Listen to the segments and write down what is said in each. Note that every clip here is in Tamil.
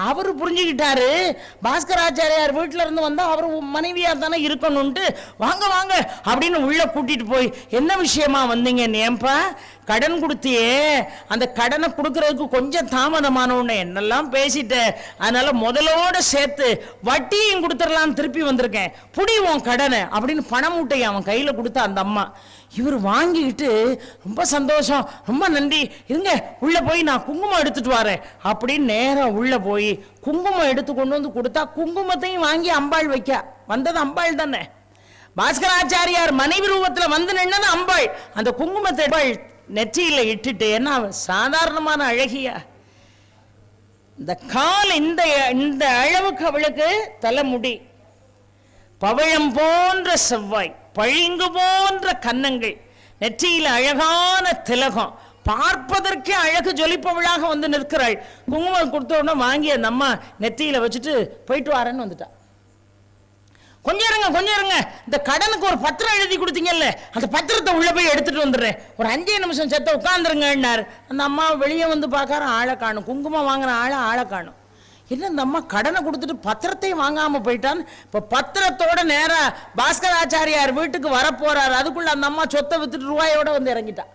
அவரு புரிஞ்சுக்கிட்டாரு. பாஸ்கராச்சாரியார் வீட்டுல இருந்து வந்தா அவரு மனைவியா தானே இருக்கணும்ட்டு வாங்க வாங்க அப்படின்னு உள்ள கூட்டிட்டு போய் என்ன விஷயமா வந்தீங்க? ஏன்பா கடன் கொடுத்தியே, அந்த கடனை கொடுக்கறதுக்கு கொஞ்சம் தாமதமான உடனே என்னெல்லாம் பேசிட்டேன், அதனால முதலோட சேர்த்து வட்டியும் கொடுத்துடலாம், திருப்பி வந்திருக்கேன், புடிவோம் கடனை அப்படின்னு பண மூட்டையை அவன் கையில கொடுத்த அந்த அம்மா. இவர் வாங்கிக்கிட்டு ரொம்ப சந்தோஷம், ரொம்ப நன்றி, இருங்க உள்ள போய் நான் குங்குமம் எடுத்துட்டு வரேன் அப்படின்னு நேரம் உள்ள போய் குங்குமம் எடுத்து கொண்டு வந்து கொடுத்தா குங்குமத்தையும் வாங்கி அம்பாள் வைக்க வந்தது அம்பாள் தானே. பாஸ்கராச்சாரியார் மனைவி ரூபத்தில் வந்து நின்னது அம்பாள். அந்த குங்குமத்தை நெற்றியில இட்டுட்டு, என்ன சாதாரணமான அழகியா, இந்த கால் இந்த அளவுக்கு அவளுக்கு தலைமுடி, பவழம் போன்ற செவ்வாய், பழிங்கு போன்ற கன்னங்கள், நெற்றியில அழகான திலகம், பார்ப்பதற்கே அழகு ஜொலிப்பவளாக வந்து நிற்கிறாள். குங்குமம் கொடுத்த உடனே வாங்கி அந்த அம்மா நெற்றியில வச்சுட்டு போயிட்டு வரேன்னு வந்துட்டா. கொஞ்சம் இருங்க, இந்த கடனுக்கு ஒரு பத்திரம் எழுதி கொடுத்தீங்கல்ல, அந்த பத்திரத்தை உள்ள போய் எடுத்துட்டு வந்துடுறேன், ஒரு 5 நிமிஷம் செத்த உட்காந்துருங்கன்னாரு. அந்த அம்மா வெளியே வந்து பார்க்கற ஆளை காணும், குங்குமம் வாங்கின ஆளை காணும். என்ன இந்த அம்மா கடனை கொடுத்துட்டு பத்திரத்தையும் வாங்காம போயிட்டான்னு. இப்ப பத்திரத்தோட நேரா பாஸ்கராச்சாரியார் வீட்டுக்கு வரப்போறாரு. அதுக்குள்ள அந்த அம்மா சொத்தை வித்துட்டு ரூபாயோட வந்து இறங்கிட்டா.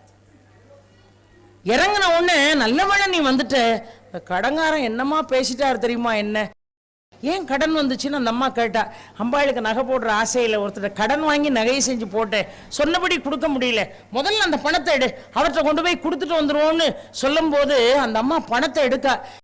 இறங்கின உடனே நல்லவழ நீ வந்துட்ட, கடங்காரன் என்னமா பேசிட்டாரு தெரியுமா? என்ன ஏன் கடன் வந்துச்சுன்னு அந்த அம்மா கேட்டா. அம்பாளுக்கு நகை போடுற ஆசையில் ஒருத்தர் கடன் வாங்கி நகையை செஞ்சு போட்டேன், சொன்னபடி கொடுக்க முடியல, முதல்ல அந்த பணத்தை எடு, அவர்கிட்ட கொண்டு போய் கொடுத்துட்டு வந்துருவோம்னு சொல்லும் போது அந்த அம்மா பணத்தை எடுக்க